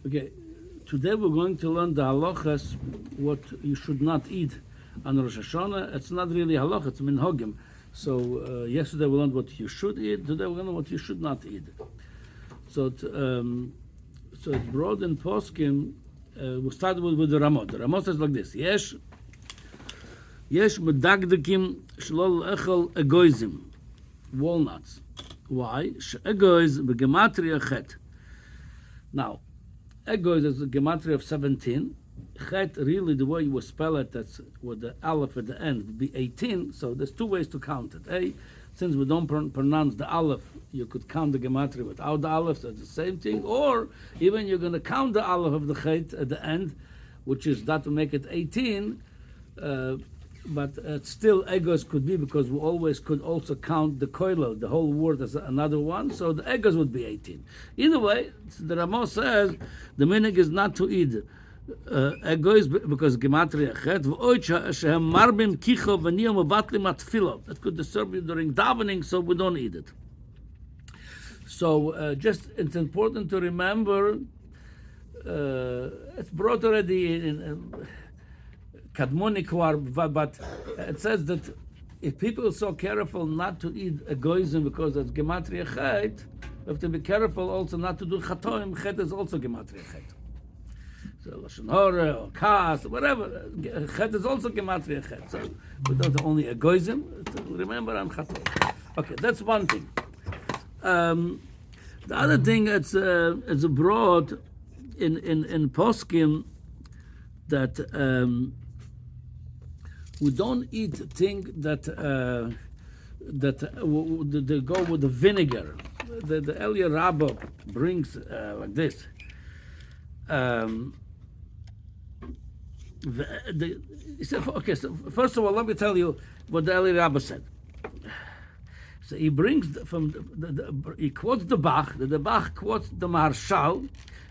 Okay, today we're going to learn the halachas, what you should not eat on Rosh Hashanah. It's not really halach, it's minhagim. So yesterday we learned what you should eat, today we're going to learn what you should not eat. So it's brought in Poskim, we started with the Ramot. The Ramot says like this, Yesh medagdekim shlol echel egoizim, walnuts. Why? Egoiz begematria chet. Now, Egoiz is a gematria of 17. Chet, really, the way you spell it, that's with the aleph at the end, would be 18. So there's two ways to count it. Since we don't pronounce the aleph, you could count the gematria without the aleph, so it's the same thing. Or even you're going to count the aleph of the chet at the end, which is that to make it 18. But still, egos could be, because we always could also count the koilo, the whole word, as another one, so the egos would be 18. Either way, the Ramah says the meaning is not to eat egos, because gematria chet v'oicha shehem marbim kicho v'niyom avatlim atfilo. That could disturb you during davening, so we don't eat it. So just it's important to remember, it's brought already in Kadmonic war, but it says that if people are so careful not to eat egoism because it's gematria chet, we have to be careful also not to do chatoim. Chet is also gematria chet. So lashon hara or kas, whatever, chet is also gematria chet. So we don't only egoism. Remember on chatoim. Okay, that's one thing. The other thing it's brought in poskim that. We don't eat things that they go with the vinegar. The Elia Rabbah brings like this. He said, okay, so first of all, let me tell you what the Elia Rabbah said. So he brings he quotes the Bach. The Bach quotes the Marshal.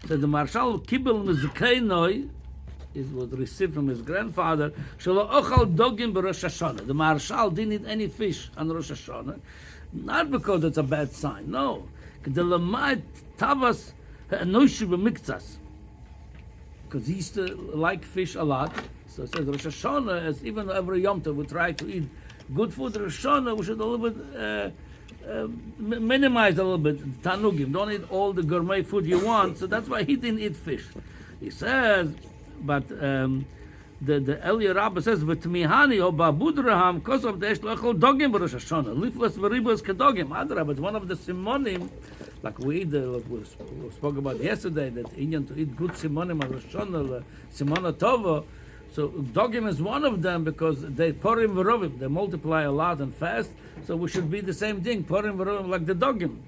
So the Marshal kibel mizkeinoi. It was received from his grandfather. Shelo ochal dogim b'Rosh Hashanah. The Marshal didn't eat any fish on Rosh Hashanah, not because it's a bad sign. No, the lamad tavas ha'anoshi b'miktzas, because he used to like fish a lot. So it says Rosh Hashanah, as even every Yom Tov we try to eat good food. Rosh Hashanah we should a little bit minimize a little bit tanugim. Don't eat all the gourmet food you want. So that's why he didn't eat fish. He says. But the Elia Rabbah says v'tmihani o babudraham because of the eshlochol dogim b'Rosh Hashanah liflas v'ribos kedogim. Adrab, it's one of the simonim, like we spoke about yesterday, that Indian to eat good simonim on Rosh Hashanah, simona tova. So dogim is one of them because they porim v'rovim, they multiply a lot and fast. So we should be the same thing, porim v'rovim like the dogim.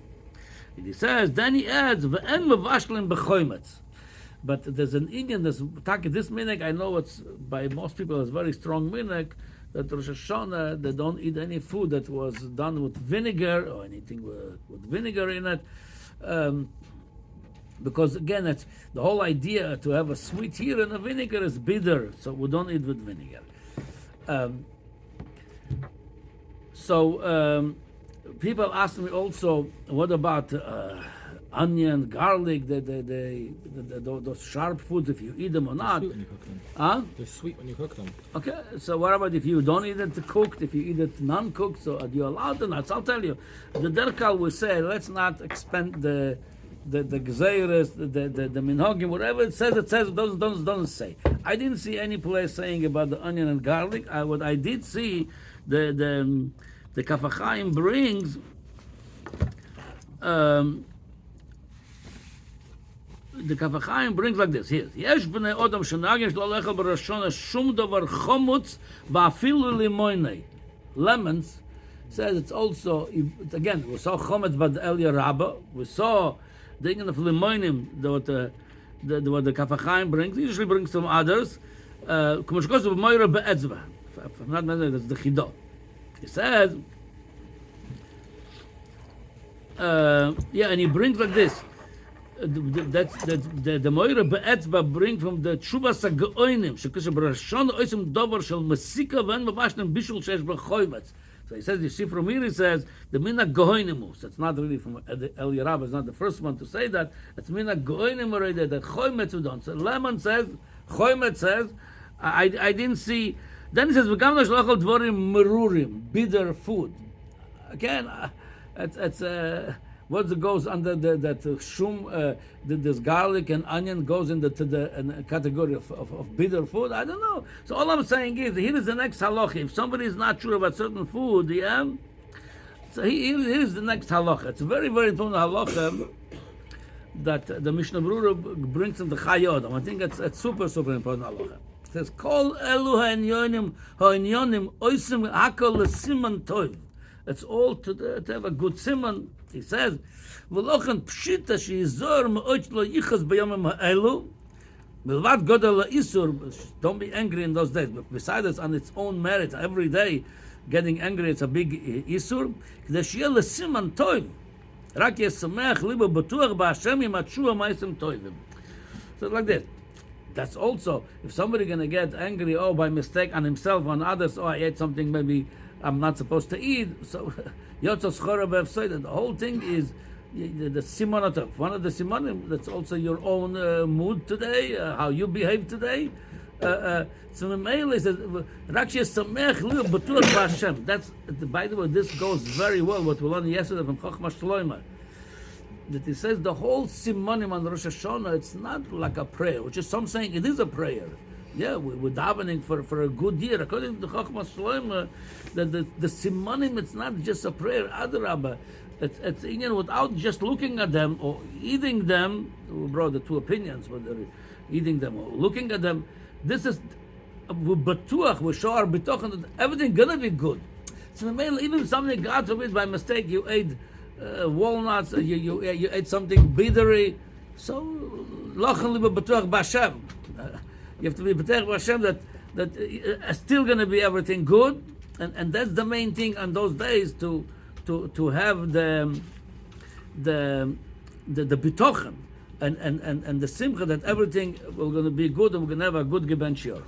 And he says, then he adds v'en mevashlim b'choimetz. But there's an Indian, this minhag, I know it's by most people it's very strong minhag, that Rosh Hashanah, they don't eat any food that was done with vinegar or anything with vinegar in it. Because again, it's the whole idea to have a sweet here and a vinegar is bitter, so we don't eat with vinegar. People ask me also, what about onion, garlic, those sharp foods, if you eat them or not. They're sweet when you cook them. Huh? They're sweet when you cook them. Okay, so what about if you don't eat it cooked, if you eat it non-cooked, so are you allowed to nuts? I'll tell you, the Derkal will say, let's not expend the gzeiras, the minhagim, whatever it says, it doesn't say. I didn't see any place saying about the onion and garlic. What I did see, the Kafachayim brings, the Kafachayim brings like this. Here, Yesh b'nei odam shenagim shlo lechel b'Rosh Hashanah shum davar chomutz va'afilu limoinei. Lemons says it's also, again, we saw chomutz by the Elia Rabbah. We saw the thing of limoinim, what the Kafachayim brings. He usually brings some others. K'moshkos b'moira be'etzva. If I'm not mistaken, that's the Chidah. He says, and he brings like this. That's the Moira Be'etzba bring from the Tshuvas HaGeoinim, Shekoshe B'Rosh Hashanah Oisim Dover Shel Mesika V'en Mevashnem Bishul Shesh B'Choymetz. So he says, the Shifra Miri says, the Mina Gohoinimus. That's not really from El Yerab, it's not the first one to say that. It's Mina Gohoinim already, that Choymet Udon. So Lemon says, Choymet says, I didn't see. Then he says, V'gam no shlachol dvorim merurim, bitter food. Again, it's what goes under that shum, this garlic and onion goes into the category of bitter food. I don't know. So all I'm saying is, here is the next halacha. If somebody is not sure about certain food, so here is the next halacha. It's a very, very important halacha that the Mishnah Berurah brings in the Chayot. I think it's super, super important halacha. It says, Kol elu ha'inyonim oisim hakol l'siman tov. It's all to have a good simon. He says, "V'lochen pshita sheizor me'oich lo yichas b'yomim ha'elu, milvad godel la'isur." Don't be angry in those days. But besides, on its own merit, every day getting angry, it's a big isur. K'day she'yeh l'siman tov, rak yesamech libo b'tuach b'Hashem yim atshua ma'asim tovim. So like this. That's also, if somebody gonna get angry, by mistake on himself, on others, I ate something maybe I'm not supposed to eat. So, Yotzos Chorabev said that the whole thing is the simonotov. One of the simonim, that's also your own mood today, how you behave today. So the mail is Rakshi Samech Liu B'Tuach B'Hashem. That's, by the way, this goes very well what we learned yesterday from Chochmah Shloimeh. That he says the whole simonim on Rosh Hashanah, it's not like a prayer, which is some saying it is a prayer. Yeah, we're davening for a good year. According to Chochmah Shloimeh, the simonim, it's not just a prayer. Adarabah, it's without just looking at them or eating them. We brought the two opinions, whether eating them or looking at them. This is batuach, we show our bitochen that everything gonna be good. So even if something, God forbid, by mistake you ate walnuts, you ate something bittery, so lochen liba batuach b'Hashem. You have to be b'teich b'Hashem that still going to be everything good, and that's the main thing on those days to have the bitochen and the simcha that everything will going to be good and we're going to have a good Geben Shiur.